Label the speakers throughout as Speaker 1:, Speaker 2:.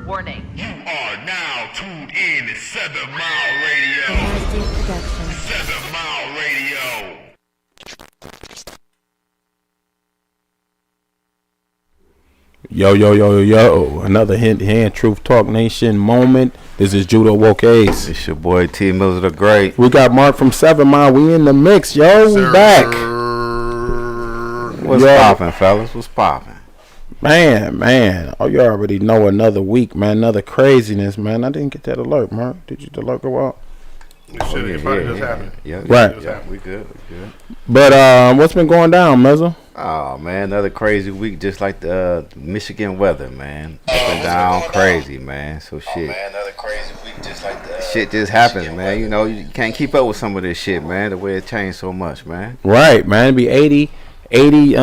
Speaker 1: Warning.
Speaker 2: You are now tuned in to 7 Mile Radio. 7 Mile Radio.
Speaker 3: Yo. Another hand Truth Talk Nation moment. This is Judo Woke Ace.
Speaker 4: It's your boy T Mills the Great.
Speaker 3: We got Mark from 7 Mile. We in the mix, yo. We back.
Speaker 4: What's poppin', fellas? What's poppin'?
Speaker 3: Man. Oh, you already know another week, man. Another craziness, man. I didn't get that alert, Mark. Did you alert go out?
Speaker 4: Yeah.
Speaker 3: Right.
Speaker 4: We good.
Speaker 3: But what's been going down, Mezzo?
Speaker 4: Oh, man, another crazy week just like the Michigan weather, man. Up and down crazy, man. So shit.
Speaker 2: Oh, man, another crazy week just like the
Speaker 4: Shit just happens, man. You know, you can't keep up with some of this shit, man, the way it changed so much, man.
Speaker 3: Right, man. It'd be 80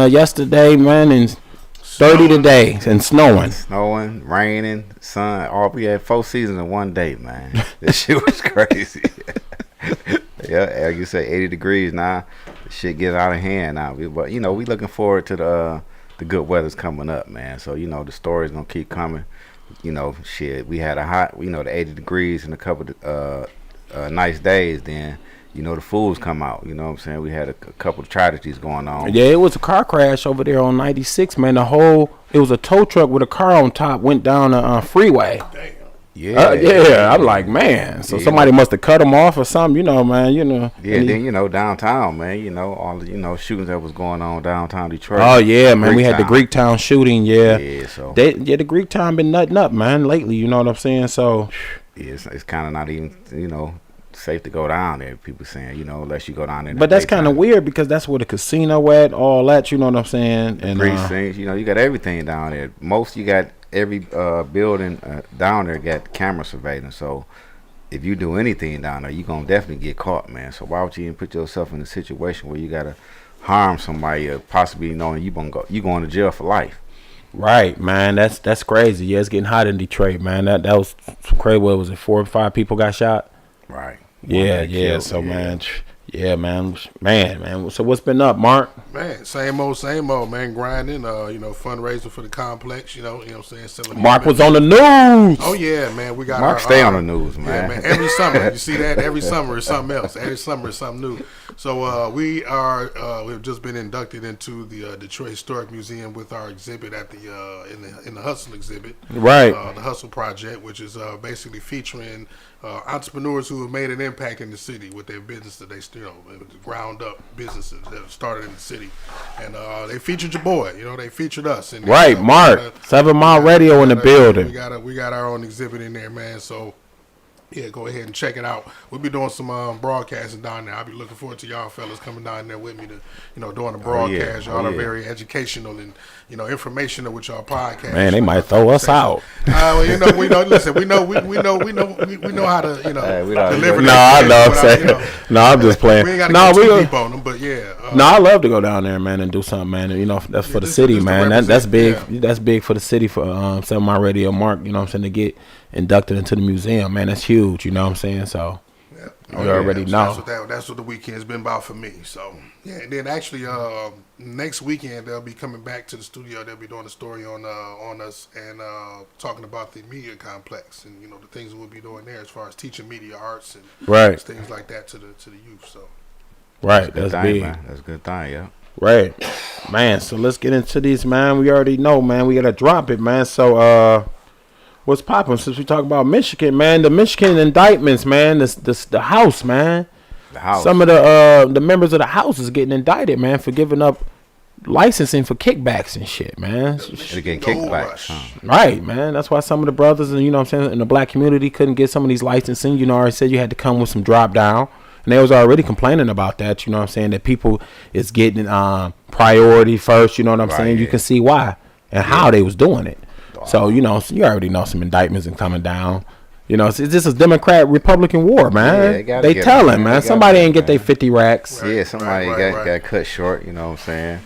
Speaker 3: yesterday, man, and 30 today, and snowing.
Speaker 4: Snowing, raining, sun. We had 4 seasons in one day, man. This shit was crazy. Yeah, like you say, 80 degrees now. The shit get out of hand now. But, you know, we looking forward to the good weather's coming up, man. So, you know, the story's going to keep coming. You know, shit, we had the 80 degrees and a couple of nice days. Then, you know, the fools come out. You know what I'm saying? We had a couple of tragedies going on.
Speaker 3: Yeah, it was a car crash over there on 96, man. It was a tow truck with a car on top went down a freeway.
Speaker 2: Damn.
Speaker 4: Yeah.
Speaker 3: I'm like, man. So somebody must have cut them off or something, you know, man. You know.
Speaker 4: Yeah, then, you know, downtown, man, you know, all the, you know, shootings that was going on downtown Detroit.
Speaker 3: Oh, yeah, man. We had the
Speaker 4: Greektown.
Speaker 3: Greektown shooting, yeah.
Speaker 4: Yeah, so.
Speaker 3: The Greektown been nutting up, man, lately, you know what I'm saying? So.
Speaker 4: Yeah, it's kind of not even, you know, safe to go down there, people saying, you know, unless you go down there.
Speaker 3: But that's kind of weird because that's where the casino at, all that, you know what I'm saying? And
Speaker 4: precincts, you know, you got everything down there. You got every building down there got camera surveillance. So if you do anything down there, you're going to definitely get caught, man. So why would you even put yourself in a situation where you got to harm somebody or possibly knowing you going to jail for life?
Speaker 3: Right, man. That's crazy. Yeah, it's getting hot in Detroit, man. That was crazy. What was it? 4 or 5 people got shot?
Speaker 4: Right.
Speaker 3: Yeah.
Speaker 4: Killed,
Speaker 3: So, man. Yeah, man. So what's been up, Mark?
Speaker 5: Man, same old, man. Grinding, fundraising for the complex. You know what I'm saying. Selling
Speaker 3: Mark was on the news.
Speaker 5: Oh yeah, man. We got
Speaker 4: Mark stay on the news, man.
Speaker 5: Yeah, man. Every summer, you see that. Every summer is something else. Every summer is something new. So we've just been inducted into the Detroit Historic Museum with our exhibit at in the Hustle exhibit.
Speaker 3: Right.
Speaker 5: The Hustle Project, which is basically featuring entrepreneurs who have made an impact in the city with their business that they, ground up businesses that have started in the city, and they featured your boy. You know, they featured us. And
Speaker 3: right, Mark. 7 Mile Radio in the building.
Speaker 5: We got our own exhibit in there, man. So. Yeah, go ahead and check it out. We'll be doing some broadcasting down there. I'll be looking forward to y'all fellas coming down there with me to, doing the broadcast. Y'all are very educational and, informational with y'all podcast.
Speaker 3: Man, they might throw us out.
Speaker 5: Well, we know how to, deliver.
Speaker 3: No, I love saying. No, I'm just playing.
Speaker 5: We ain't got to go too deep on them, but yeah.
Speaker 3: No, I love to go down there, man, and do something, man. And, that's for the city, man. That's big.
Speaker 5: Yeah.
Speaker 3: That's big for the city for 7 Mile Radio, Mark. You know what I'm saying, to get inducted into the museum, man. That's huge. You know what I'm saying? So you already know.
Speaker 5: That's what the weekend's been about for me. So yeah, and then actually next weekend they'll be coming back to the studio. They'll be doing a story on us and talking about the media complex and the things we'll be doing there as far as teaching media arts and things like that to the youth. So
Speaker 3: right, that's big.
Speaker 4: Man. That's a good thing, yeah.
Speaker 3: Right, man. So let's get into these, man. We already know, man. We gotta drop it, man. So what's popping since we talk about Michigan, man? The Michigan indictments, man. The House, man.
Speaker 4: The House.
Speaker 3: Some of the members of the House is getting indicted, man, for giving up licensing for kickbacks and shit, man.
Speaker 4: They're getting kickbacks, huh?
Speaker 3: Right, man. That's why some of the brothers and what I'm saying, in the black community couldn't get some of these licensing. I said you had to come with some drop down. And they was already complaining about that, you know what I'm saying, that people is getting priority first, you know what I'm saying?
Speaker 4: Yeah.
Speaker 3: You can see why and how they was doing it. So, you already know some indictments and coming down. It's just a Democrat-Republican war, man.
Speaker 4: Yeah,
Speaker 3: they telling, man. Somebody ain't get their 50 racks.
Speaker 4: Right, yeah, somebody got cut short, you know what I'm saying?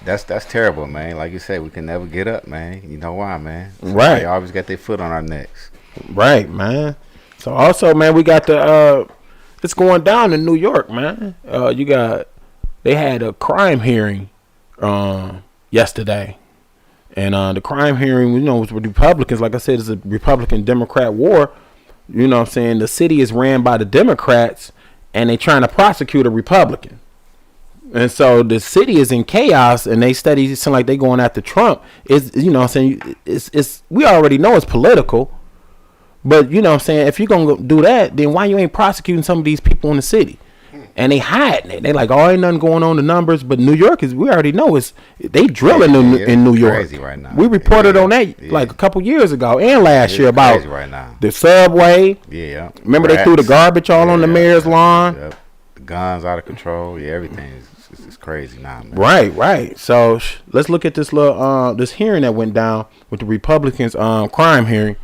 Speaker 4: That's terrible, man. Like you said, we can never get up, man. You know why, man? Somebody always got their foot on our necks.
Speaker 3: Right, man. So, also, man, we got it's going down in New York, man. They had a crime hearing yesterday. And the crime hearing, was with Republicans. Like I said, it's a Republican-Democrat war. You know what I'm saying? The city is ran by the Democrats, and they trying to prosecute a Republican. And so the city is in chaos, and they study seem like they going after Trump. It's it's we already know it's political, but if you're gonna do that, then why you ain't prosecuting some of these people in the city? And they hiding it. They like, oh, ain't nothing going on in the numbers. But New York we already know they drilling in New York.
Speaker 4: Crazy right now.
Speaker 3: We reported on that like a couple years ago and last year about
Speaker 4: right now.
Speaker 3: The subway.
Speaker 4: Yeah.
Speaker 3: Remember they threw the garbage all on the mayor's lawn.
Speaker 4: Yep. The guns out of control. Yeah, everything is crazy now, man.
Speaker 3: Right. So let's look at this little this hearing that went down with the Republicans crime hearing.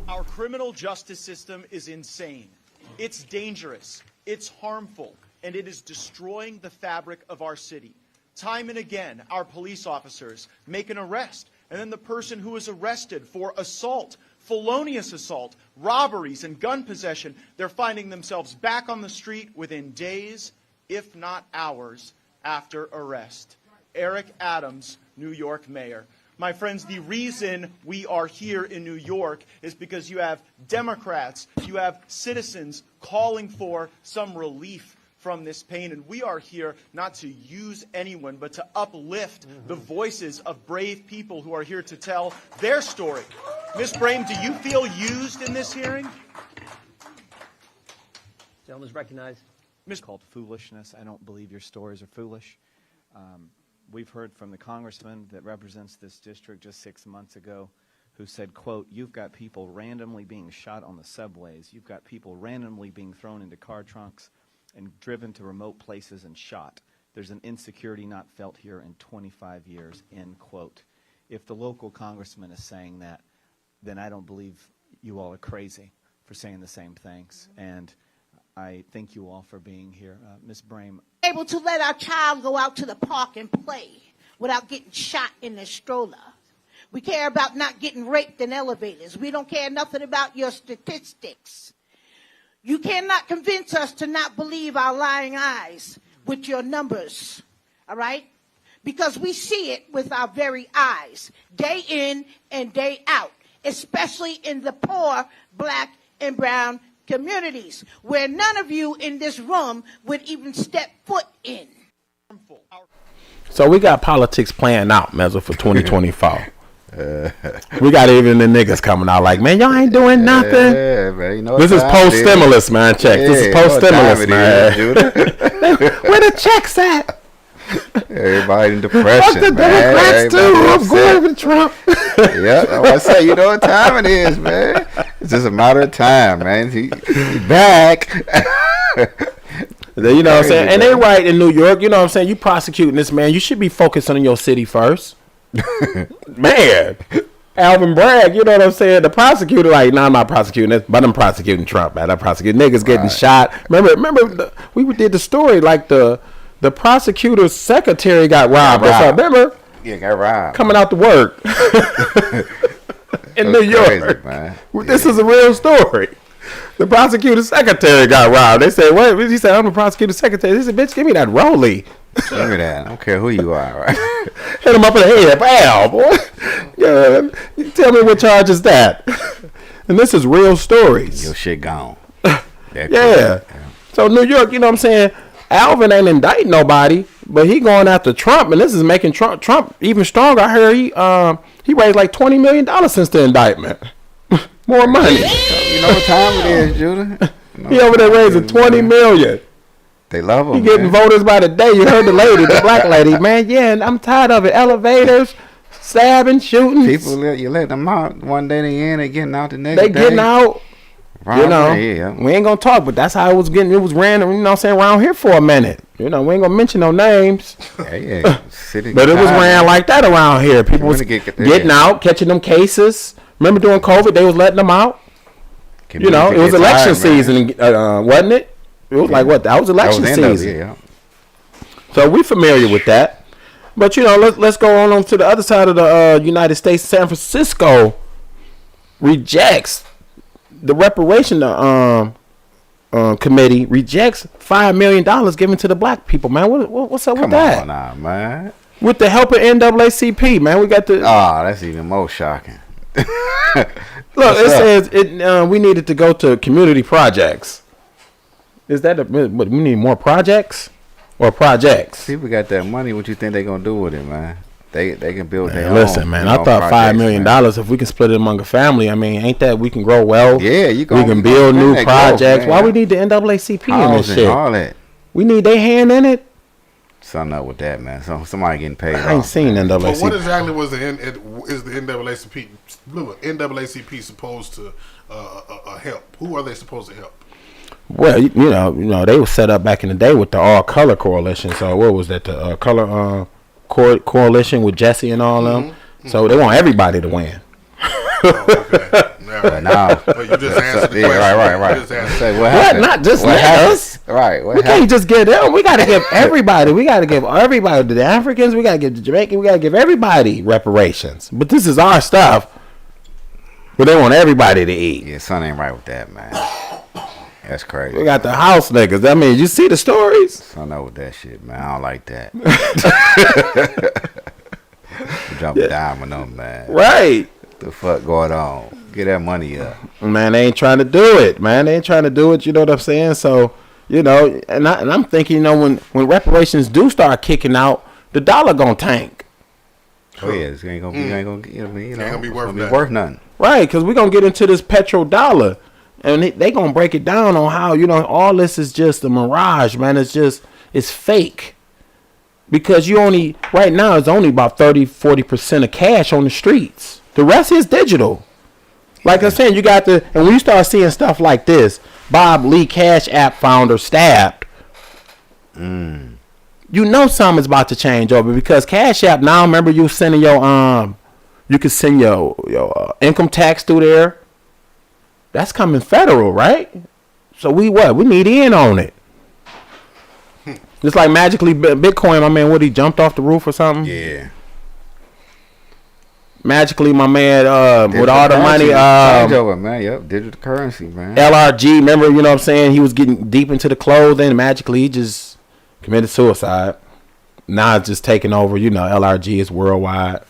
Speaker 1: Our criminal justice system is insane. It's dangerous. It's harmful, and it is destroying the fabric of our city. Time and again, our police officers make an arrest, and then the person who is arrested for assault, felonious assault, robberies, and gun possession, they're finding themselves back on the street within days, if not hours, after arrest. Eric Adams, New York mayor. My friends, the reason we are here in New York is because you have Democrats, you have citizens calling for some relief from this pain. And we are here not to use anyone, but to uplift the voices of brave people who are here to tell their story. Ms. Brame, do you feel used in this hearing?
Speaker 6: Gentleman's recognized.
Speaker 1: Ms.
Speaker 7: Called foolishness. I don't believe your stories are foolish. We've heard from the congressman that represents this district just 6 months ago who said, quote, you've got people randomly being shot on the subways. You've got people randomly being thrown into car trunks and driven to remote places and shot. There's an insecurity not felt here in 25 years, end quote. If the local congressman is saying that, then I don't believe you all are crazy for saying the same things. And I thank you all for being here. Ms. Brame.
Speaker 8: Able to let our child go out to the park and play without getting shot in the stroller. We care about not getting raped in elevators. We don't care nothing about your statistics. You cannot convince us to not believe our lying eyes with your numbers, all right? Because we see it with our very eyes, day in and day out, especially in the poor black and brown communities, where none of you in this room would even step foot in.
Speaker 3: So we got politics playing out, Mezzo, for 2024. We got even the niggas coming out like, man, y'all ain't doing nothing.
Speaker 4: Yeah, man,
Speaker 3: this is post-stimulus, man. Check. This is post-stimulus, man. Where the checks at?
Speaker 4: Everybody in depression,
Speaker 3: Fuck the
Speaker 4: man.
Speaker 3: Democrats, too. I'm going with Trump.
Speaker 4: Yeah, I want to say, you know what time it is, man. It's just a matter of time, man. He back.
Speaker 3: You know what I'm saying? And they right in New York. You know what I'm saying? You prosecuting this, man. You should be focusing on your city first. Man. Alvin Bragg, you know what I'm saying? The prosecutor, like, nah, I'm not prosecuting this, but I'm prosecuting Trump, man. I'm prosecuting niggas getting shot. Remember, we did the story, like, the prosecutor's secretary got robbed. Remember?
Speaker 4: Yeah, got robbed.
Speaker 3: Coming out to work. In New York.
Speaker 4: Crazy, man.
Speaker 3: This is a real story. The prosecutor's secretary got robbed. They said, what? He said, I'm the prosecutor's secretary. He said, bitch, give me that rollie.
Speaker 4: Give me that. I don't care who you are, right?
Speaker 3: Hit him up in the head. Bam, boy. Yeah, tell me what charge is that? And this is real stories.
Speaker 4: Your shit gone.
Speaker 3: Yeah. So New York, you know what I'm saying? Alvin ain't indicting nobody, but he going after Trump, and this is making Trump even stronger. I heard he raised like $20 million since the indictment. More money.
Speaker 4: You know what time it is, Judah?
Speaker 3: He over there raising $20 million.
Speaker 4: They love him.
Speaker 3: He getting voters by the day. You heard the lady, the black lady, man. Yeah, and I'm tired of it. Elevators, stabbing, shooting.
Speaker 4: People, you let them out one day, they getting out the next day.
Speaker 3: They getting out.
Speaker 4: Robbery,
Speaker 3: you know,
Speaker 4: yeah.
Speaker 3: We ain't gonna talk, but that's how it was getting. It was random, you know what I'm saying, around here for a minute. You know, we ain't gonna mention no names.
Speaker 4: Yeah.
Speaker 3: But it was ran like that around here. People was getting out, catching them cases. Remember during COVID, they was letting them out. You know, it was election season, wasn't it? It was like what? That was election season.
Speaker 4: Yeah.
Speaker 3: So we familiar with that. But you know, let's go on to the other side of the United States. San Francisco rejects the reparation committee rejects $5 million given to the black people. Man, what's up with that?
Speaker 4: Come on now, man.
Speaker 3: With the help of NAACP, man, we got the
Speaker 4: That's even more shocking.
Speaker 3: look.
Speaker 4: What's
Speaker 3: It
Speaker 4: up?
Speaker 3: says we needed to go to community projects. Is that what we need more projects or projects?
Speaker 4: People got that money. What you think they gonna do with it, man? They can build their own.
Speaker 3: Listen, man, I thought $5 million. If we can split it among a family, I mean, ain't that we can grow wealth?
Speaker 4: Yeah,
Speaker 3: we can build new projects. Why we need the NAACP in this shit?
Speaker 4: All that.
Speaker 3: We need their hand in it.
Speaker 4: Something up with that, man. Somebody getting paid.
Speaker 3: I ain't seen
Speaker 5: But
Speaker 3: NAACP.
Speaker 5: what exactly was the NAACP supposed to help? Who are they supposed to help?
Speaker 3: Well, you know, they were set up back in the day with the All Color Coalition. So what was that? The Color Coalition with Jesse and all them. So they want everybody to win.
Speaker 5: Okay.
Speaker 4: Now,
Speaker 5: Well, you just answered the question.
Speaker 4: right.
Speaker 5: You just answered
Speaker 4: Say
Speaker 5: it.
Speaker 4: what happened?
Speaker 3: Not just
Speaker 4: What happened?
Speaker 3: us.
Speaker 4: Right. What
Speaker 3: We
Speaker 4: happened?
Speaker 3: can't just give them. We got to give everybody. We got to give everybody. To the Africans, we got to give the Jamaicans. We got to give everybody reparations. But this is our stuff. But they want everybody to eat.
Speaker 4: Yeah, something ain't right with that, man. That's crazy.
Speaker 3: We got the house niggas. I mean, you see the stories?
Speaker 4: Something up with that shit, man. I don't like that. Drop a dime on them, man.
Speaker 3: Right.
Speaker 4: What the fuck going on? Get that money up.
Speaker 3: Man, they ain't trying to do it, man. They ain't trying to do it. You know what I'm saying? So, you know, and I'm thinking, you know, when reparations do start kicking out, the dollar gonna tank.
Speaker 4: Oh yeah, this ain't gonna be, ain't gonna be worth nothing.
Speaker 3: Right, because we're going to get into this petrodollar. And they going to break it down on how, you know, all this is just a mirage, man. It's fake. Because right now, it's only about 30-40% of cash on the streets. The rest is digital. Like I said, you got and when you start seeing stuff like this, Bob Lee, Cash App founder, stabbed. You know something's about to change over because Cash App now, remember you sending you can send your income tax through there. That's coming federal, right? So we need in on it. Just like magically Bitcoin, my man, he jumped off the roof or something?
Speaker 4: Yeah.
Speaker 3: Magically, my man, with all the money,
Speaker 4: change over, man. Yep, digital currency, man.
Speaker 3: LRG, remember, you know what I'm saying? He was getting deep into the clothing, and magically he just committed suicide. Now it's just taking over, you know, LRG is worldwide,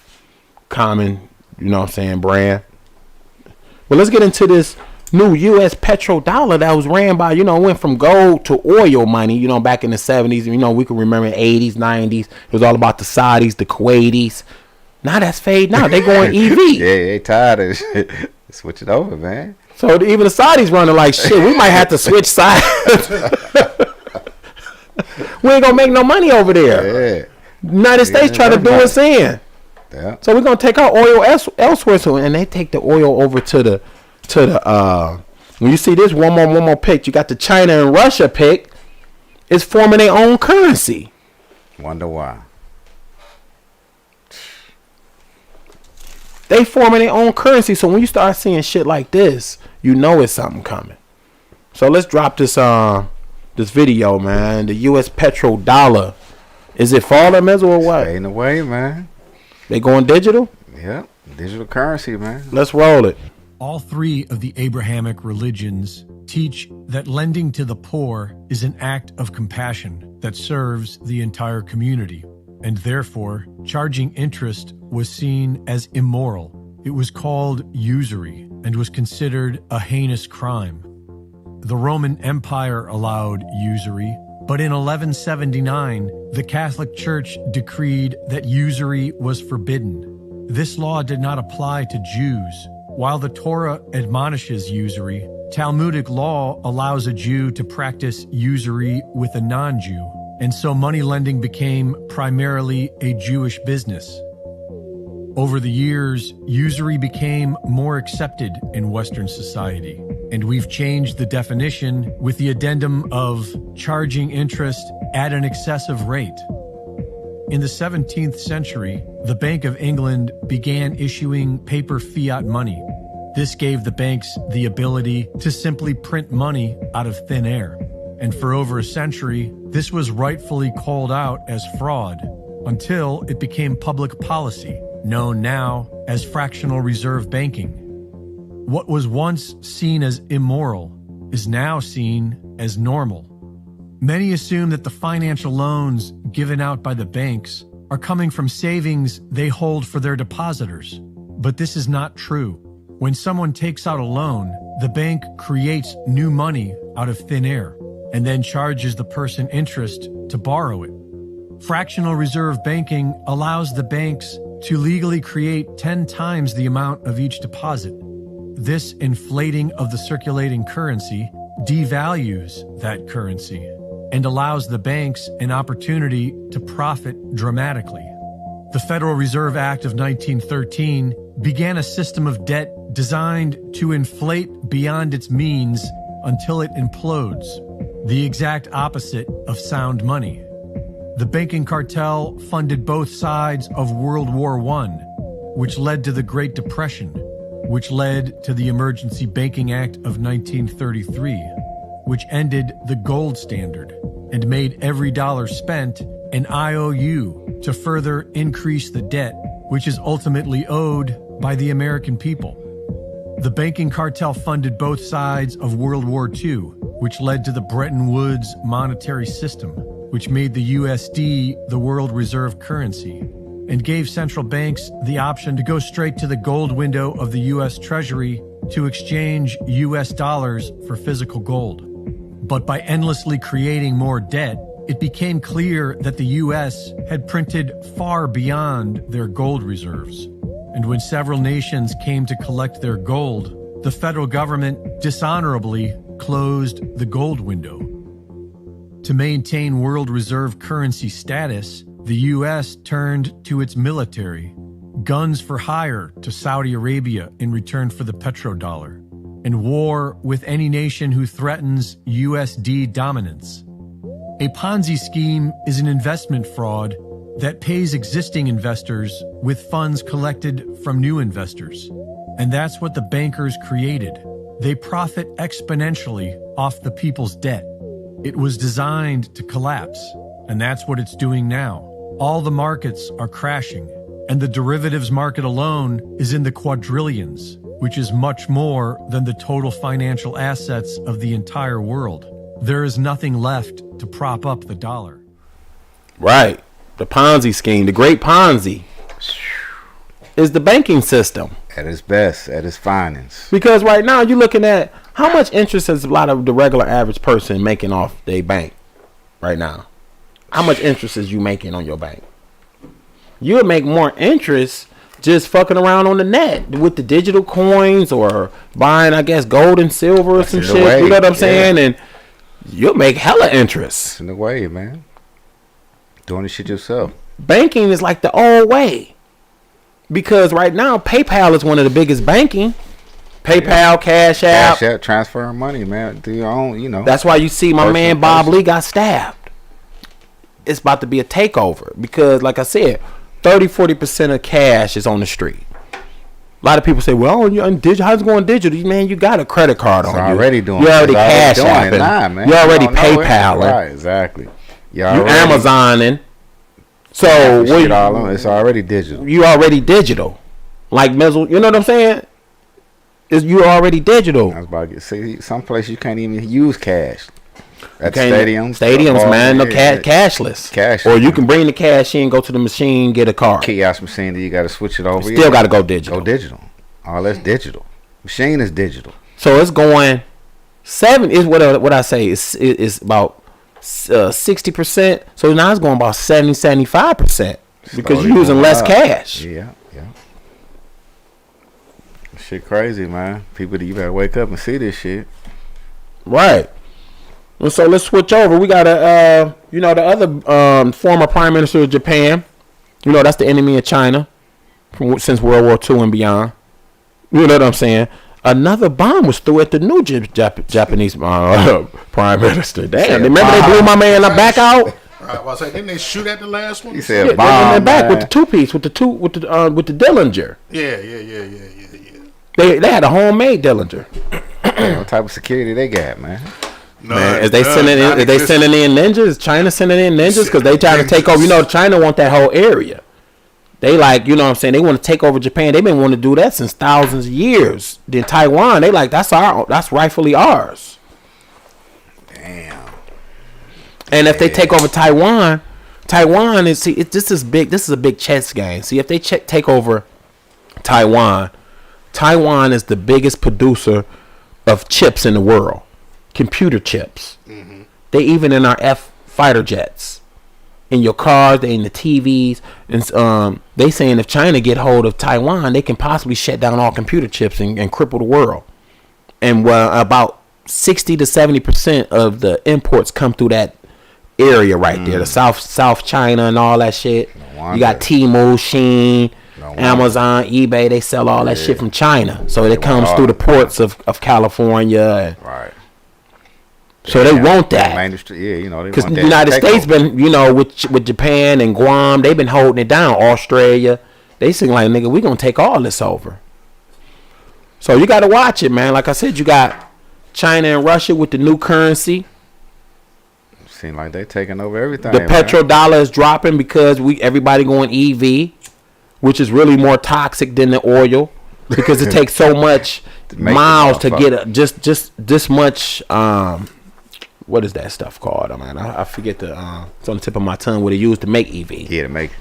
Speaker 3: common, you know what I'm saying, brand. Well, let's get into this new U.S. petrodollar that was ran by, you know, went from gold to oil money, you know, back in the 70s. You know, we can remember 80s, 90s. It was all about the Saudis, the Kuwaitis. Now that's fading out. They going EV.
Speaker 4: Yeah, they tired of shit. Switch it over, man.
Speaker 3: So even the Saudis running like shit. We might have to switch sides. We ain't gonna make no money over there.
Speaker 4: Yeah.
Speaker 3: United States trying to do us in.
Speaker 4: Yeah.
Speaker 3: So we're gonna take our oil elsewhere. So and they take the oil over to the when you see this one more pic, you got the China and Russia pic. It's forming their own currency.
Speaker 4: Wonder why.
Speaker 3: They forming their own currency. So when you start seeing shit like this, you know it's something coming. So let's drop this this video, man. The U.S. petrodollar. Is it falling, Mezzo, or what?
Speaker 4: Fading away, man.
Speaker 3: They going digital?
Speaker 4: Yep. Digital currency, man.
Speaker 3: Let's roll it.
Speaker 6: All three of the Abrahamic religions teach that lending to the poor is an act of compassion that serves the entire community, and therefore charging interest was seen as immoral. It was called usury and was considered a heinous crime. The Roman Empire allowed usury, but in 1179, the Catholic Church decreed that usury was forbidden. This law did not apply to Jews. While the Torah admonishes usury, Talmudic law allows a Jew to practice usury with a non-Jew, and so money lending became primarily a Jewish business. Over the years, usury became more accepted in Western society, and we've changed the definition with the addendum of charging interest at an excessive rate. In the 17th century, the Bank of England began issuing paper fiat money. This gave the banks the ability to simply print money out of thin air. And for over a century, this was rightfully called out as fraud until it became public policy, known now as fractional reserve banking. What was once seen as immoral is now seen as normal. Many assume that the financial loans given out by the banks are coming from savings they hold for their depositors. But this is not true. When someone takes out a loan, the bank creates new money out of thin air and then charges the person interest to borrow it. Fractional reserve banking allows the banks to legally create 10 times the amount of each deposit. This inflating of the circulating currency devalues that currency and allows the banks an opportunity to profit dramatically. The Federal Reserve Act of 1913 began a system of debt designed to inflate beyond its means until it implodes, the exact opposite of sound money. The banking cartel funded both sides of World War I, which led to the Great Depression, which led to the Emergency Banking Act of 1933, which ended the gold standard and made every dollar spent an IOU to further increase the debt, which is ultimately owed by the American people. The banking cartel funded both sides of World War II, which led to the Bretton Woods monetary system, which made the USD the world reserve currency, and gave central banks the option to go straight to the gold window of the U.S. Treasury to exchange U.S. dollars for physical gold. But by endlessly creating more debt, it became clear that the U.S. had printed far beyond their gold reserves. And when several nations came to collect their gold, the federal government dishonorably closed the gold window. To maintain world reserve currency status, the U.S. turned to its military, guns for hire to Saudi Arabia in return for the petrodollar, and war with any nation who threatens USD dominance. A Ponzi scheme is an investment fraud that pays existing investors with funds collected from new investors. And that's what the bankers created. They profit exponentially off the people's debt. It was designed to collapse, and that's what it's doing now. All the markets are crashing, and the derivatives market alone is in the quadrillions, which is much more than the total financial assets of the entire world. There is nothing left to prop up the dollar.
Speaker 3: Right. The Ponzi scheme, the great Ponzi, is the banking system.
Speaker 4: At its best, at its finest.
Speaker 3: Because right now you're looking at how much interest is a lot of the regular average person making off their bank right now. How much interest is you making on your bank? You would make more interest just fucking around on the net with the digital coins or buying, I guess, gold and silver or some shit. You know what I'm saying? And you'll make hella interest.
Speaker 4: It's in the way, man. Doing the shit yourself.
Speaker 3: Banking is like the old way. Because right now, PayPal is one of the biggest banking. PayPal, Cash App.
Speaker 4: Cash App, transferring money, man. Do your own, you know.
Speaker 3: That's why you see my man Bob Lee got stabbed. It's about to be a takeover. Because, like I said, 30-40% of cash is on the street. A lot of people say, well, you're on digital. How's it going digital? Man, you got a credit card on you.
Speaker 4: Already doing
Speaker 3: You're already Cash Apping.
Speaker 4: Man.
Speaker 3: You're already PayPaling.
Speaker 4: Right, exactly.
Speaker 3: You Amazoning. So
Speaker 4: it's already digital.
Speaker 3: You already digital. Like Mizzle, you know what I'm saying? You already digital.
Speaker 4: I was about to see some place you can't even use cash. At
Speaker 3: stadiums, man, no cashless. Or you can bring the cash in, go to the machine, get a card.
Speaker 4: Kiosk machine, then you got to switch it over.
Speaker 3: Still got to go digital.
Speaker 4: Go digital. All that's digital. Machine is digital.
Speaker 3: So it's going 7 is what I say is about 60%. So now it's going about 75% because you're using less cash.
Speaker 4: Yeah. Shit crazy, man. People, you better wake up and see this shit.
Speaker 3: Right. And so let's switch over. We got the other former prime minister of Japan. You know, that's the enemy of China since World War II and beyond. You know what I'm saying? Another bomb was threw at the new Japanese prime minister. Damn, remember they blew my man back out?
Speaker 5: Right, well, I was like, didn't they shoot at the last one?
Speaker 4: He said bomb.
Speaker 3: They back with the two-piece, with the Dillinger.
Speaker 5: Yeah.
Speaker 3: They had a homemade Dillinger.
Speaker 4: What type of security they got, man?
Speaker 3: Man, is they sending in ninjas? Is China sending in ninjas? Because they trying to take over. You know, China want that whole area. They like, you know what I'm saying? They want to take over Japan. They've been wanting to do that since thousands of years. Then Taiwan, they like, that's rightfully ours.
Speaker 4: Damn.
Speaker 3: And if they take over Taiwan, Taiwan is this is big. This is a big chess game. See, if they take over Taiwan, Taiwan is the biggest producer of chips in the world, computer chips. They even in our fighter jets, in your cars, they in the TVs, and they saying if China get hold of Taiwan, they can possibly shut down all computer chips and cripple the world. And about 60 to 70% of the imports come through that area right there, the South China and all that shit. You got Temu, Shein, Amazon, eBay. They sell all that shit from China, so it comes through the ports of California.
Speaker 4: Right.
Speaker 3: So they want that.
Speaker 4: Yeah, you know,
Speaker 3: because the United States been, you know, with Japan and Guam, they've been holding it down. Australia, they seem like, nigga, we gonna take all this over. So you got to watch it, man. Like I said, you got China and Russia with the new currency.
Speaker 4: Seem like they taking over everything.
Speaker 3: The petrodollar is dropping because everybody going EV, which is really more toxic than the oil because it takes so much miles to get just this much. What is that stuff called? I forget it's on the tip of my tongue what they use to make EV.
Speaker 4: Yeah, to make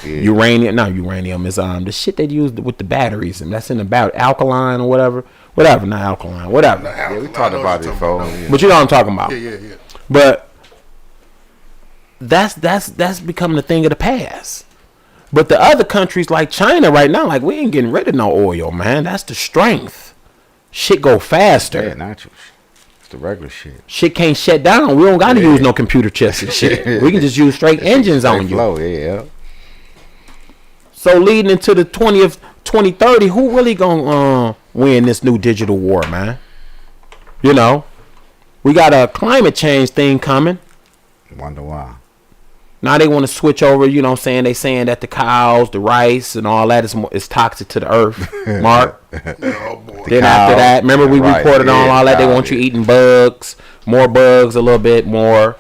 Speaker 3: uranium. Not uranium is the shit they use with the batteries, and that's in the battery, alkaline or whatever. Not alkaline, whatever.
Speaker 4: Yeah, we talked about it before.
Speaker 3: But you know what I'm talking about.
Speaker 5: Yeah.
Speaker 3: But that's becoming a thing of the past. But the other countries like China right now, like we ain't getting rid of no oil, man. That's the strength. Shit go faster.
Speaker 4: Yeah, naturals. It's the regular shit.
Speaker 3: Shit can't shut down. We don't got to use no computer chips and shit. We can just use straight engines on you.
Speaker 4: Flow, yeah.
Speaker 3: So leading into the 2030, who really gonna win this new digital war, man? You know, we got a climate change thing coming.
Speaker 4: Wonder why.
Speaker 3: Now they want to switch over, you know what I'm saying? They saying that the cows, the rice, and all that is toxic to the earth, Mark.
Speaker 5: Oh, boy.
Speaker 3: Then after that, remember we reported on all that. They want you eating bugs, more bugs, a little bit more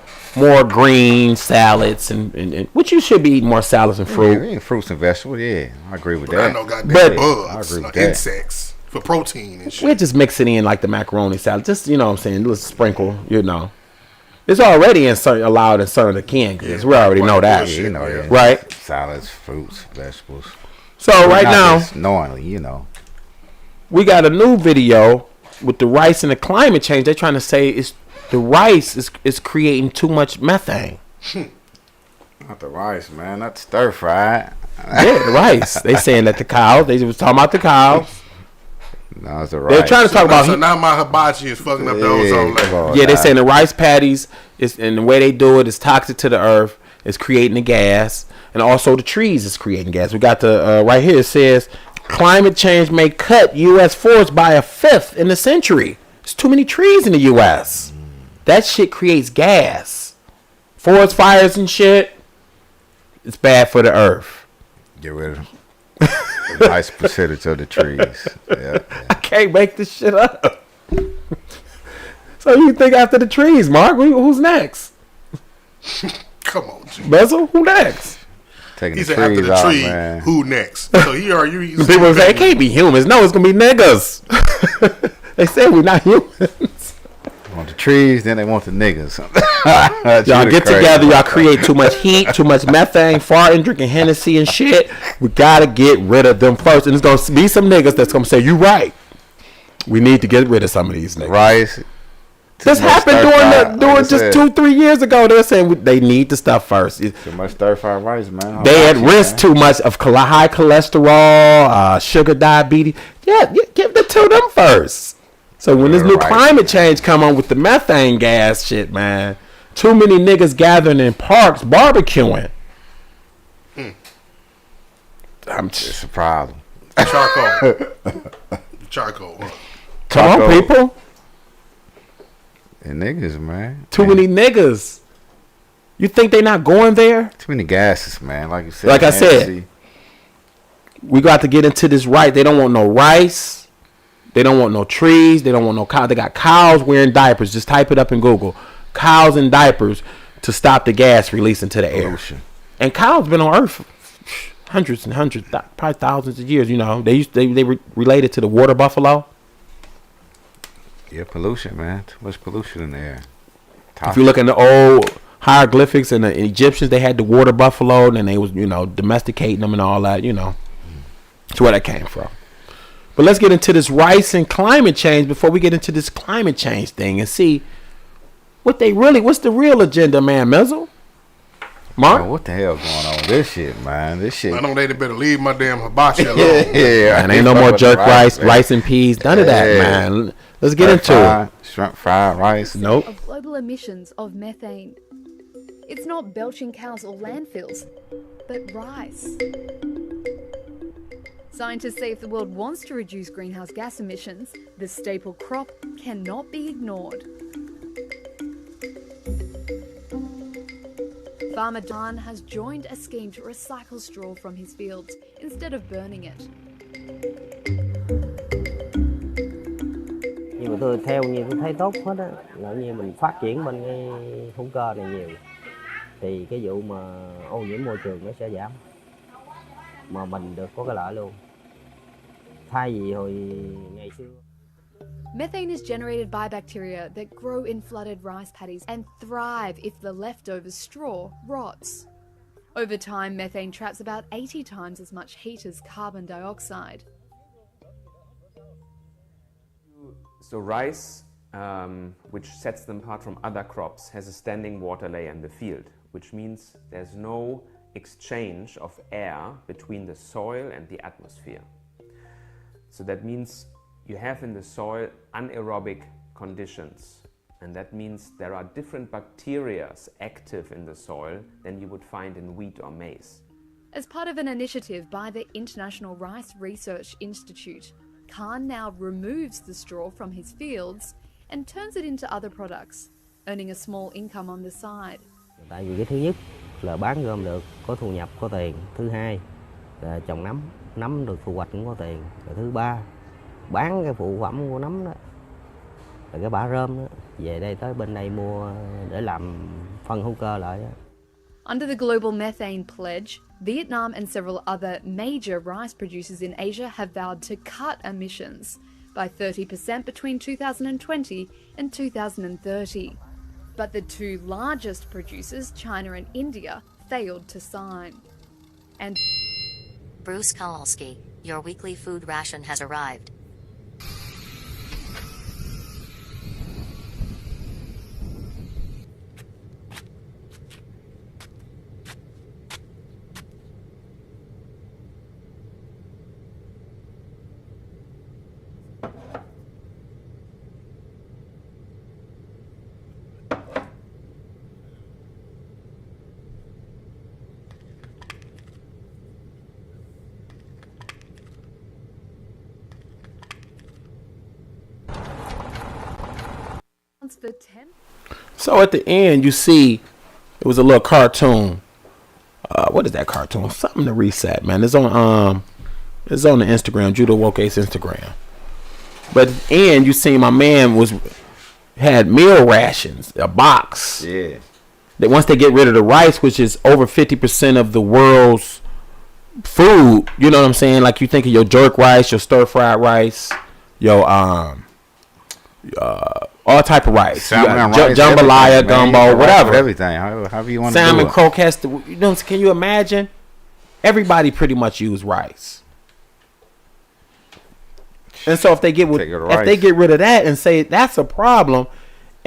Speaker 3: green salads, and which you should be eating more salads and fruit.
Speaker 4: Yeah, fruits and vegetables, yeah. I agree with
Speaker 5: But
Speaker 4: that.
Speaker 5: I know goddamn bugs,
Speaker 4: I agree with that.
Speaker 5: insects for protein and shit.
Speaker 3: We just mix it in like the macaroni salad. Just, you know what I'm saying, let's sprinkle, you know. It's already allowed in certain canned goods. We already know that.
Speaker 4: Yeah, you know, yeah.
Speaker 3: Right?
Speaker 4: Salads, fruits, vegetables.
Speaker 3: So right now,
Speaker 4: knowingly, you know,
Speaker 3: we got a new video with the rice and the climate change. They're trying to say the rice is creating too much methane.
Speaker 4: not the rice, man. Not stir fried.
Speaker 3: Yeah, the rice. They saying that the cows. They was talking about the cows.
Speaker 4: No, it's the rice.
Speaker 3: They're trying to talk about.
Speaker 5: So now my hibachi is fucking up the ozone layer.
Speaker 3: Yeah, they saying the rice paddies is, and the way they do it is toxic to the earth. It's creating the gas, and also the trees is creating gas. We got the right here. It says climate change may cut U.S. forests by 1/5 in the century. There's too many trees in the U.S. That shit creates gas. Forest fires and shit. It's bad for the earth.
Speaker 4: Get rid of a nice percentage of the trees. Yeah.
Speaker 3: I can't make this shit up. So you think after the trees, Mark? Who's next?
Speaker 5: Come on, G.
Speaker 3: Bezel? Who next?
Speaker 4: Taking
Speaker 5: He
Speaker 4: the
Speaker 5: said after
Speaker 4: trees
Speaker 5: the
Speaker 4: out,
Speaker 5: tree,
Speaker 4: man.
Speaker 5: who next? So here are you.
Speaker 3: People say it can't be humans. No, it's gonna be niggas. They said we're not humans.
Speaker 4: Want the trees, then they want the niggas.
Speaker 3: Y'all get together, y'all create too much heat, too much methane, farting, drinking Hennessy and shit. We gotta get rid of them first. And it's gonna be some niggas that's gonna say, you right. We need to get rid of some of these niggas.
Speaker 4: Rice.
Speaker 3: This happened during just 2-3 years ago. They're saying they need the stuff first.
Speaker 4: Too much stir-fried rice, man.
Speaker 3: They at risk too much of high cholesterol, sugar, diabetes. Yeah, give it to them first. So when this new climate change come on with the methane gas shit, man, too many niggas gathering in parks barbecuing.
Speaker 4: It's a problem.
Speaker 5: Charcoal. Charcoal. Huh?
Speaker 3: Come on, people.
Speaker 4: And niggas, man.
Speaker 3: Too many niggas. You think they not going there?
Speaker 4: Too many gases, man. Like you said.
Speaker 3: Like I said, we got to get into this right. They don't want no rice. They don't want no trees. They don't want no cows. They got cows wearing diapers. Just type it up in Google. Cows in diapers to stop the gas releasing to the air. And cows been on Earth hundreds and hundreds, probably thousands of years. You know, they related to the water buffalo.
Speaker 4: Yeah, pollution, man. Too much pollution in the air.
Speaker 3: If you look in the old hieroglyphics, and the Egyptians, they had the water buffalo, and they was, domesticating them and all that, That's where that came from. But let's get into this rice and climate change before we get into this climate change thing and see what's the real agenda, man, Mizzle? Mark?
Speaker 4: Man, what the hell going on with this shit, man? This shit.
Speaker 5: I know they better leave my damn hibachi alone.
Speaker 4: Yeah.
Speaker 3: And ain't no more jerk rice and peas, none of that, man. Let's get into it.
Speaker 4: Shrimp fried rice.
Speaker 3: Nope.
Speaker 9: Of global emissions of methane. It's not belching cows or landfills, but rice. Scientists say if the world wants to reduce greenhouse gas emissions, the staple crop cannot be ignored. Farmer John has joined a scheme to recycle straw from his fields instead of burning it.
Speaker 10: Nhưng mà tôi thấy tốt hết á, là như mình phát triển bên cái hữu cơ này nhiều thì cái vụ mà ô nhiễm môi trường nó sẽ giảm, mà mình được có cái lợi luôn. Thay vì hồi ngày xưa.
Speaker 9: Methane is generated by bacteria that grow in flooded rice paddies and thrive if the leftover straw rots. Over time, methane traps about 80 times as much heat as carbon dioxide.
Speaker 11: So rice, which sets them apart from other crops, has a standing water layer in the field, which means there's no exchange of air between the soil and the atmosphere. So that means you have in the soil anaerobic conditions, and that means there are different bacteria active in the soil than you would find in wheat or maize.
Speaker 9: As part of an initiative by the International Rice Research Institute, Khan now removes the straw from his fields and turns it into other products, earning a small income on the side.
Speaker 10: Tại vì cái thứ nhất là bán gom được, có thu nhập, có tiền. Thứ hai là trồng nấm được thu hoạch cũng có tiền. Rồi thứ ba, bán cái phụ phẩm của nấm đó, là cái bã rơm đó, về đây tới bên đây mua để làm phân hữu cơ lại đó.
Speaker 9: Under the Global Methane Pledge, Vietnam and several other major rice producers in Asia have vowed to cut emissions by 30% between 2020 and 2030. But the two largest producers, China and India, failed to sign. And
Speaker 12: Bruce Kowalski, your weekly food ration has arrived.
Speaker 9: for 10.
Speaker 3: So at the end, you see it was a little cartoon. What is that cartoon? Something to reset, man. It's on the Instagram, Judo Woke Ace Instagram. But at the end, you see my man had meal rations, a box.
Speaker 4: Yeah.
Speaker 3: That once they get rid of the rice, which is over 50% of the world's food, you know what I'm saying? Like you think of your jerk rice, your stir fried rice, your all type of rice, jambalaya, gumbo, whatever,
Speaker 4: everything, however you want to do it.
Speaker 3: Salmon, croquette, you know, can you imagine? Everybody pretty much use rice. And so if they get rid of that and say that's a problem,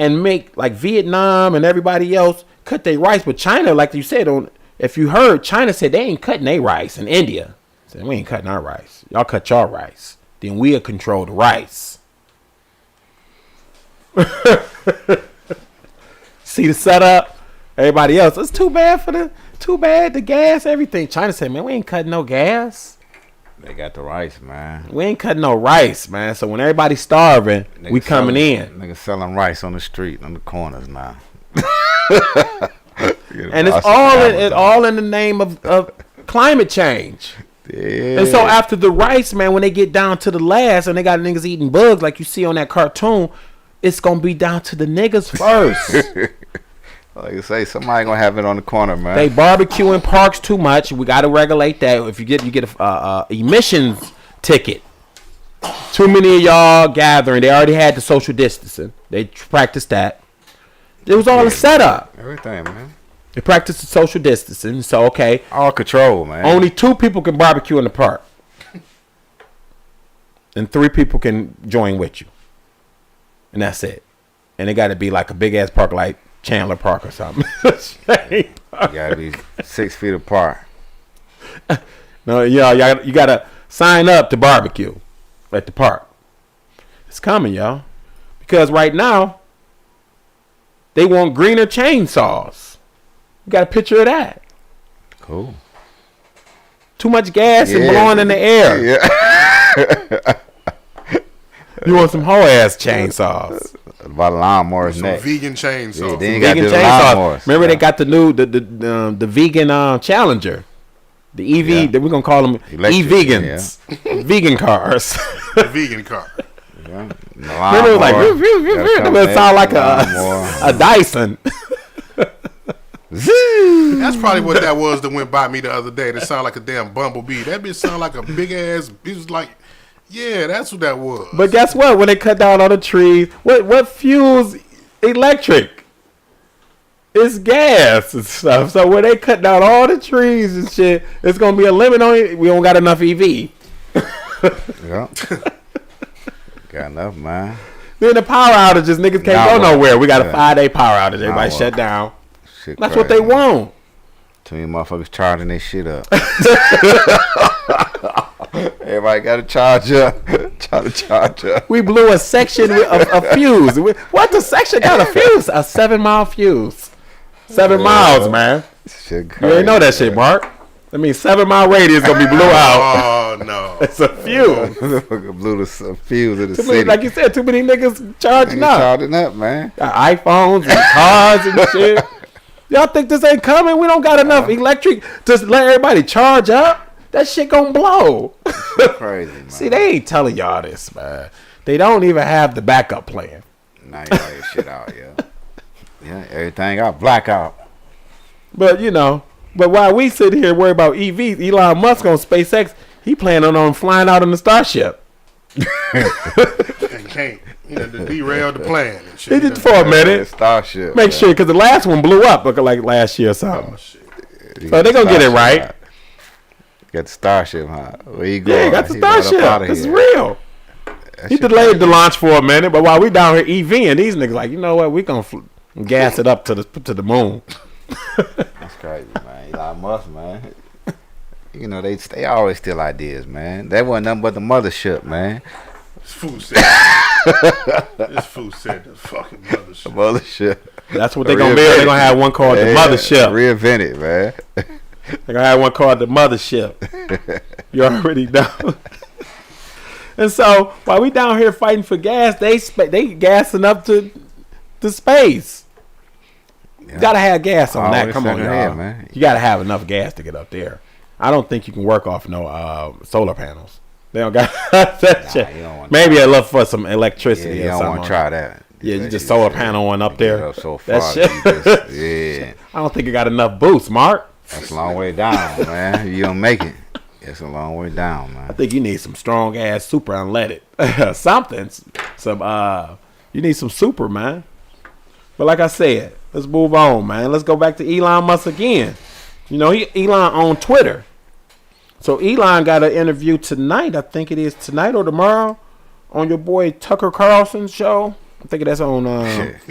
Speaker 3: and make like Vietnam and everybody else cut their rice, but China, like you said, if you heard, China said they ain't cutting their rice, and India said we ain't cutting our rice. Y'all cut your rice, then we'll control the rice. See the setup? Everybody else, it's too bad the gas, everything. China said, man, we ain't cutting no gas.
Speaker 4: They got the rice, man.
Speaker 3: We ain't cutting no rice, man. So when everybody's starving, we coming in.
Speaker 4: Niggas selling rice on the street, on the corners now.
Speaker 3: And it's all in the name of climate change.
Speaker 4: Yeah.
Speaker 3: And so after the rice, man, when they get down to the last and they got niggas eating bugs like you see on that cartoon, it's gonna be down to the niggas first.
Speaker 4: Like I say, somebody gonna have it on the corner, man.
Speaker 3: They barbecue in parks too much. We gotta regulate that. If you get a emissions ticket. Too many of y'all gathering. They already had the social distancing. They practiced that. It was all a setup.
Speaker 4: Everything, man.
Speaker 3: They practiced the social distancing. So, okay.
Speaker 4: All control, man.
Speaker 3: Only 2 people can barbecue in the park. And 3 people can join with you. And that's it. And it got to be like a big-ass park like Chandler Park or something.
Speaker 4: You got to be 6 feet apart.
Speaker 3: No, yeah, you got to sign up to barbecue at the park. It's coming, y'all. Because right now, they want greener chainsaws. You got a picture of that.
Speaker 4: Cool.
Speaker 3: Too much gas and blowing in the air.
Speaker 4: Yeah.
Speaker 3: You want some whole ass chainsaws.
Speaker 4: About lawnmowers
Speaker 5: Some
Speaker 4: next.
Speaker 5: vegan chainsaws.
Speaker 4: Yeah, then you
Speaker 3: Vegan
Speaker 4: got the
Speaker 3: chainsaws.
Speaker 4: lawnmowers.
Speaker 3: Remember they got the new the vegan Challenger. The EV,
Speaker 4: Yeah.
Speaker 3: we're gonna call them
Speaker 4: Electric,
Speaker 3: e-vegans. Vegan cars.
Speaker 5: The vegan car.
Speaker 4: Yeah.
Speaker 3: Remember it was like it would sound like a Dyson.
Speaker 5: That's probably what that was that went by me the other day. That sounded like a damn bumblebee. That bitch sounded like a big ass. It was like, yeah, that's what that was.
Speaker 3: But guess what? When they cut down all the trees, what fuels electric? It's gas and stuff. So when they cut down all the trees and shit, it's gonna be a limit on it. We don't got enough EV.
Speaker 4: Yeah. Got enough, man.
Speaker 3: Then the power outages, niggas can't go nowhere. We got a 5-day power outage. Everybody
Speaker 4: Nah,
Speaker 3: shut down.
Speaker 4: Shit
Speaker 3: That's
Speaker 4: crazy,
Speaker 3: what they
Speaker 4: man.
Speaker 3: want.
Speaker 4: Too many motherfuckers charging their shit up. Everybody got to charge up. Try to charge up.
Speaker 3: We blew a section with a fuse. What the section got a fuse? A 7-mile fuse. 7 miles, man.
Speaker 4: Shit
Speaker 3: You
Speaker 4: crazy,
Speaker 3: ain't know that shit, Mark. I mean, 7-mile radius gonna be blew out.
Speaker 5: Oh no,
Speaker 3: it's a fuse.
Speaker 4: Motherfucker blew the fuse of the
Speaker 3: Too many,
Speaker 4: city.
Speaker 3: like you said, too many niggas charging
Speaker 4: Niggas
Speaker 3: up.
Speaker 4: charging up, man.
Speaker 3: Got iPhones and cars and shit. Y'all think this ain't coming? We don't got enough electric to let everybody charge up. That shit gonna blow.
Speaker 4: Crazy, man.
Speaker 3: See, they ain't telling y'all this, man. They don't even have the backup plan.
Speaker 4: Now you got your shit out, yeah. Yeah, everything got blackout.
Speaker 3: But but while we sit here worry about EVs, Elon Musk on SpaceX, he planning on flying out in the Starship.
Speaker 5: and can't. You know, to derail the plan. And shit.
Speaker 3: He did for a minute.
Speaker 4: Starship.
Speaker 3: Make sure, because the last one blew up, looking like last year or something.
Speaker 5: Oh, shit.
Speaker 3: So they gonna get it right.
Speaker 4: Huh? Got the Starship, huh? Where you going?
Speaker 3: Yeah, he got the
Speaker 4: He got up
Speaker 3: Starship.
Speaker 4: outta
Speaker 3: This is
Speaker 4: here.
Speaker 3: real.
Speaker 4: That
Speaker 3: He
Speaker 4: shit
Speaker 3: delayed the launch for a minute, but while we down here EVing, these niggas like, you know what? We gonna gas it up to the moon.
Speaker 4: That's crazy, man. Elon Musk, man. You know, they always steal ideas, man. That wasn't nothing but the mothership, man.
Speaker 5: This fool said. This fool said the fucking mothership.
Speaker 4: The mothership.
Speaker 3: That's what they gonna build. They gonna have one called the mothership.
Speaker 4: Reinvent it, man.
Speaker 3: They gonna have one called the mothership. You already know. And so while we down here fighting for gas, they gassing up to space.
Speaker 4: Yeah.
Speaker 3: You gotta have gas on that.
Speaker 4: Always
Speaker 3: Come on,
Speaker 4: second
Speaker 3: y'all.
Speaker 4: hand, man.
Speaker 3: You gotta have enough gas to get up there. I don't think you can work off no solar panels. They don't got that shit.
Speaker 4: You don't want
Speaker 3: Maybe I love for some electricity.
Speaker 4: Yeah, you
Speaker 3: or
Speaker 4: don't
Speaker 3: something
Speaker 4: want to try that.
Speaker 3: Yeah, you just solar panel one up there.
Speaker 4: Get up so
Speaker 3: That
Speaker 4: far,
Speaker 3: shit.
Speaker 4: you just- yeah.
Speaker 3: I don't think it got enough boost, Mark.
Speaker 4: That's a long way down, man. You don't make it. It's a long way down,
Speaker 3: I
Speaker 4: man.
Speaker 3: think you need some strong ass super unleaded. Something. You need some super, man. But like I said, let's move on, man. Let's go back to Elon Musk again. Elon on Twitter. So Elon got an interview tonight. I think it is tonight or tomorrow on your boy Tucker Carlson's show. I think that's on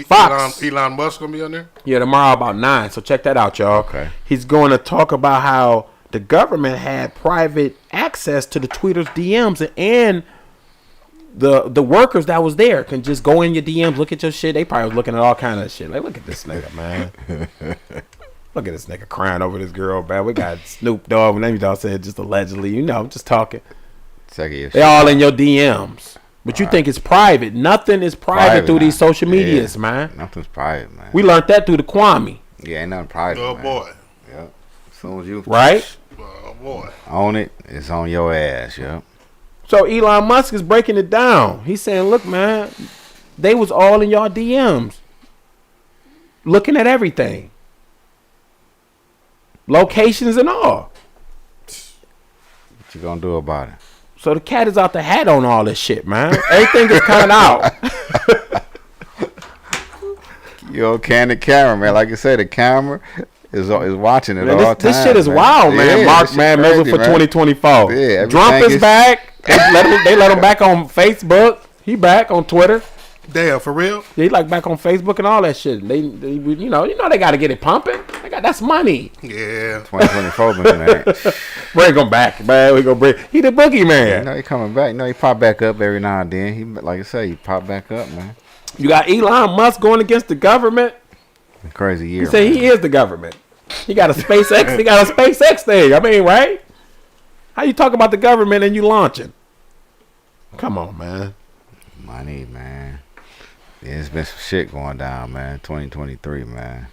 Speaker 3: Fox.
Speaker 5: Elon Musk gonna be on there?
Speaker 3: Yeah, tomorrow about 9. So check that out, y'all.
Speaker 4: Okay.
Speaker 3: He's going to talk about how the government had private access to the tweeters' DMs, and the workers that was there can just go in your DMs, look at your shit. They probably was looking at all kind of shit. Like, look at this nigga, man. Look at this nigga crying over this girl, man. We got Snoop Dogg, and them y'all said just allegedly, just talking. They all in your DMs. But you think it's private. Nothing is private through these social medias, man.
Speaker 4: Nothing's private, man.
Speaker 3: We learned that through the Kwame.
Speaker 4: Yeah, ain't nothing private,
Speaker 5: Oh
Speaker 4: man.
Speaker 5: boy.
Speaker 4: Yep. As soon as you
Speaker 3: Right?
Speaker 5: Oh boy.
Speaker 4: own it, it's on your ass, yep.
Speaker 3: So Elon Musk is breaking it down. He's saying, look, man, they was all in y'all DMs. Looking at everything. Locations and all.
Speaker 4: What you gonna do about it?
Speaker 3: So the cat is out the hat on all this shit, man. Everything is coming out.
Speaker 4: You You on candid camera, man. Like I said, the camera is watching it
Speaker 3: Man,
Speaker 4: all the time.
Speaker 3: this shit is wild, man.
Speaker 4: Yeah,
Speaker 3: Mark
Speaker 4: this shit
Speaker 3: Man
Speaker 4: crazy,
Speaker 3: Mizzle for
Speaker 4: man.
Speaker 3: 2024.
Speaker 4: Yeah,
Speaker 3: Trump
Speaker 4: everything
Speaker 3: is back. They let him back on Facebook. He back on Twitter.
Speaker 5: Damn, for real?
Speaker 3: Yeah, he like back on Facebook and all that shit. They you know they got to get it pumping. That's money.
Speaker 5: Yeah.
Speaker 4: 2024, man.
Speaker 3: Bring him back, man. We gonna bring. He the boogeyman.
Speaker 4: You know he coming back. You know he pop back up every now and then. He, like I say, he pop back up, man.
Speaker 3: You got Elon Musk going against the government.
Speaker 4: Crazy year.
Speaker 3: He said he is the government. He got a SpaceX. He got a SpaceX thing. I mean, right? How you talk about the government and you launching? Come on, man.
Speaker 4: Money, man. Yeah, it's been some shit going down, man. 2023, man.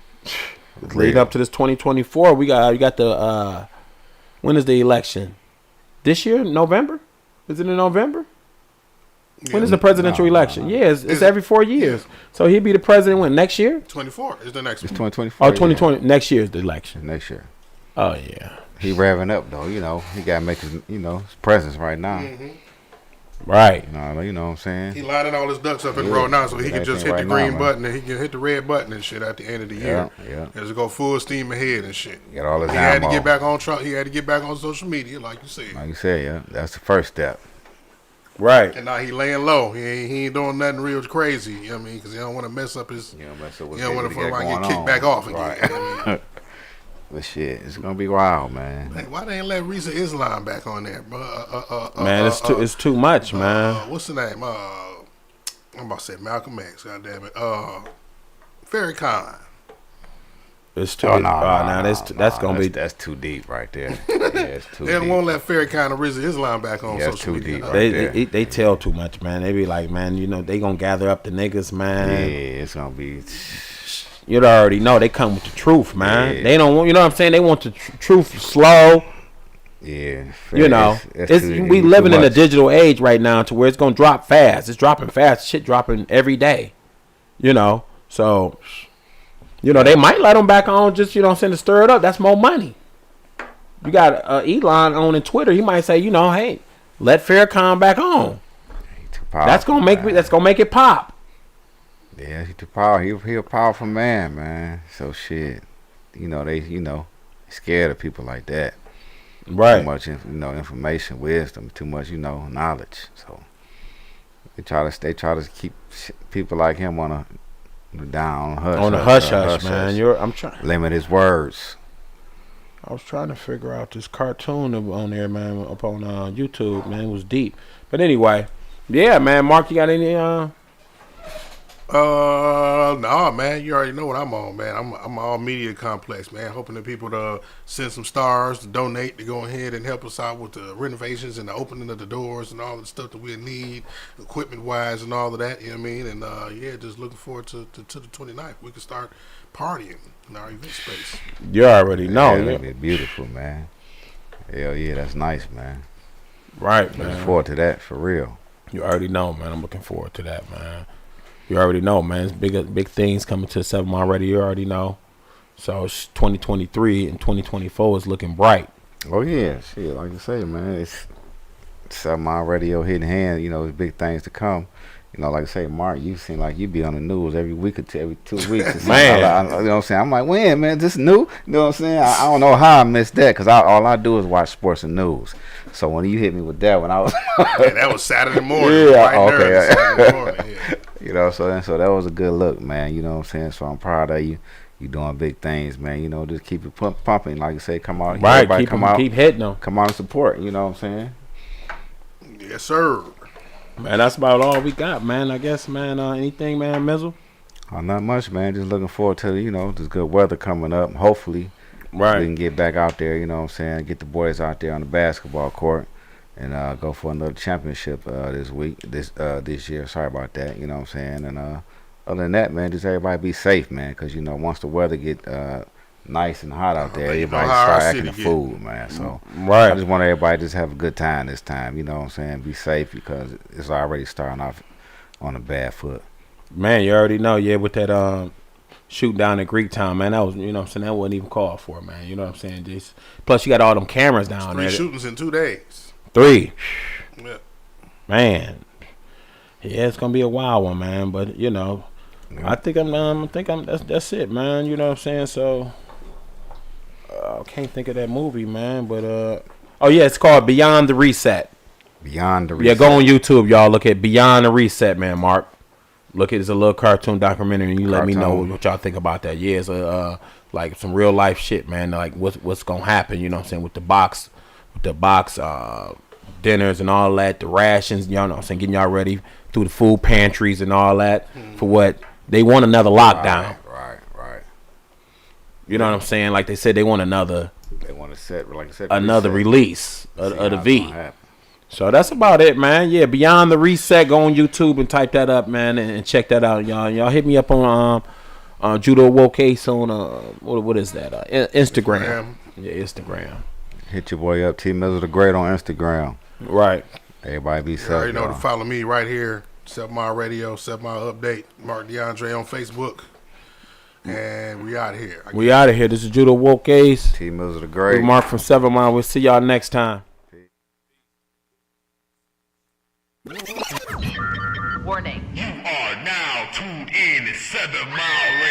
Speaker 3: Leading up to this 2024, we got the when is the election? This year, November? Is it in November? When is the presidential election? Yeah, it's every 4 years. Yeah. So he'd be the president when? Next year?
Speaker 5: 24 is the next one.
Speaker 4: It's 2024.
Speaker 3: Oh, 2020. Yeah. Next year is the election.
Speaker 4: Next year.
Speaker 3: Oh, yeah.
Speaker 4: He revving up, though. You know, he got to make his, his presence right now.
Speaker 5: Mm-hmm.
Speaker 3: Right.
Speaker 4: You know what I'm saying?
Speaker 5: He lining all his ducks up in a row now so he can just hit the green button and he can hit the red button and shit at the end of the year.
Speaker 4: Yeah.
Speaker 5: Just go full steam ahead and shit.
Speaker 4: Get all his
Speaker 5: He had to get back on Trump. He had to get back on social media, like you said.
Speaker 4: Like you said, yeah. That's the first step.
Speaker 3: Right.
Speaker 5: And now he laying low. He ain't doing nothing real crazy. You know what I mean? Because he don't want to mess up his. You don't want to get kicked back off again.
Speaker 4: Right.
Speaker 5: You know what I mean?
Speaker 4: But shit, it's gonna be wild, man.
Speaker 5: Why they ain't let Risa Islam back on there?
Speaker 3: Man, it's too much, man.
Speaker 5: What's the name? I'm about to say Malcolm X. God damn it. Farrakhan.
Speaker 3: It's too. That's gonna be.
Speaker 4: That's too deep right there. Yeah, it's too
Speaker 5: They
Speaker 4: deep.
Speaker 5: won't let Farrakhan and Risa Islam back on social media.
Speaker 4: Deep right
Speaker 3: they tell too much, man. They be like, man, they gonna gather up the niggas, man.
Speaker 4: Yeah, it's gonna be.
Speaker 3: You already know they come with the truth, man.
Speaker 4: Yeah.
Speaker 3: They don't want, you know what I'm saying? They want the truth slow.
Speaker 4: Yeah,
Speaker 3: you know, we living in a digital age right now to where it's gonna drop fast. It's dropping fast. Shit dropping every day. You know, so they might let them back on just to stir it up. That's more money. You got Elon owning Twitter. He might say, hey, let Farrakhan back on. That's gonna make it pop.
Speaker 4: Yeah, he's too powerful. He a powerful man. So shit, they scared of people like that.
Speaker 3: Right.
Speaker 4: Too much, information, wisdom, too much, knowledge. So they try to keep people like him on a hush,
Speaker 3: man. I'm trying
Speaker 4: limit his words.
Speaker 3: I was trying to figure out this cartoon on there, man, up on YouTube, man. It was deep, but anyway, yeah, man. Mark, you got any?
Speaker 5: No, man. You already know what I'm on, man. I'm all media complex, man. Hoping that people to send some stars to donate to go ahead and help us out with the renovations and the opening of the doors and all the stuff that we need, equipment wise and all of that. You know what I mean? And just looking forward to the 29th. We can start partying in our event space.
Speaker 3: You already know.
Speaker 4: Yeah, it's beautiful, man. Hell yeah, that's nice, man.
Speaker 3: Right, man.
Speaker 4: Looking forward to that for real.
Speaker 3: You already know, man. I'm looking forward to that, man. You already know, man. It's big things coming to 7 Mile Radio. You already know. So 2023 and 2024 is looking bright.
Speaker 4: Oh yeah, shit. Like you say, man, it's 7 Mile Radio hitting hand. There's big things to come. Like I say, Mark, you seem like you be on the news every week or every 2 weeks.
Speaker 3: Man,
Speaker 4: you know what I'm saying? I'm like, when, man, this new? You know what I'm saying? I don't know how I missed that because all I do is watch sports and news. So when you hit me with that, when I was
Speaker 5: that was Saturday morning.
Speaker 4: Yeah, okay.
Speaker 5: Saturday morning, yeah.
Speaker 4: So that was a good look, man. You know what I'm saying? So I'm proud of you. You doing big things, man. Just keep it pumping. Like you say, come out.
Speaker 3: Right, keep hitting them.
Speaker 4: Come out and support. You know what I'm saying?
Speaker 5: Yes, sir.
Speaker 3: Man, that's about all we got, man. I guess, man. Anything, man, Mizzle?
Speaker 4: Not much, man. Just looking forward to this good weather coming up. Hopefully, we can get back out there. You know what I'm saying? Get the boys out there on the basketball court and go for another championship this year. Sorry about that. You know what I'm saying? And other than that, man, just everybody be safe, man. Because once the weather get nice and hot out there, everybody start acting a fool, man. So I just want everybody to just have a good time this time. You know what I'm saying? Be safe because it's already starting off on a bad foot.
Speaker 3: Man, you already know, with that shooting down in Greektown, man. That was, what I'm saying, that wasn't even called for, man. You know what I'm saying? Just plus you got all them cameras down there.
Speaker 5: 3 shootings in 2 days.
Speaker 3: 3.
Speaker 5: Yeah.
Speaker 3: Man. Yeah, it's gonna be a wild one, man. But I think that's it, man. You know what I'm saying? So I can't think of that movie, man. But oh yeah, it's called Beyond the Reset.
Speaker 4: Beyond the Reset.
Speaker 3: Yeah, go on YouTube, y'all. Look at Beyond the Reset, man. Mark, look at it's a little cartoon documentary, and you let me know what y'all think about that. Yeah, it's like some real life shit, man. Like what's gonna happen? You know what I'm saying with the box dinners and all that, the rations. You know what I'm saying, getting y'all ready through the food pantries and all that for what they want another lockdown.
Speaker 4: Right.
Speaker 3: You know what I'm saying? Like they said, they want another.
Speaker 4: They want to set, like I said,
Speaker 3: another release of the V. So that's about it, man. Yeah, Beyond the Reset. Go on YouTube and type that up, man, and check that out, y'all. Y'all hit me up on Judo Woke Ace on what is that? Instagram. Yeah, Instagram.
Speaker 4: Hit your boy up, T Mizzle the Great on Instagram.
Speaker 3: Right.
Speaker 4: Everybody be safe.
Speaker 5: You already know to follow me right here, 7 Mile Radio, 7 Mile Update, Mark DeAndre on Facebook. And we out of here.
Speaker 3: We out of here. This is Judo Woke Ace.
Speaker 4: T Mizzle the Great.
Speaker 3: Mark from 7 Mile. We'll see y'all next time.
Speaker 2: Warning. You are now tuned in to 7 Mile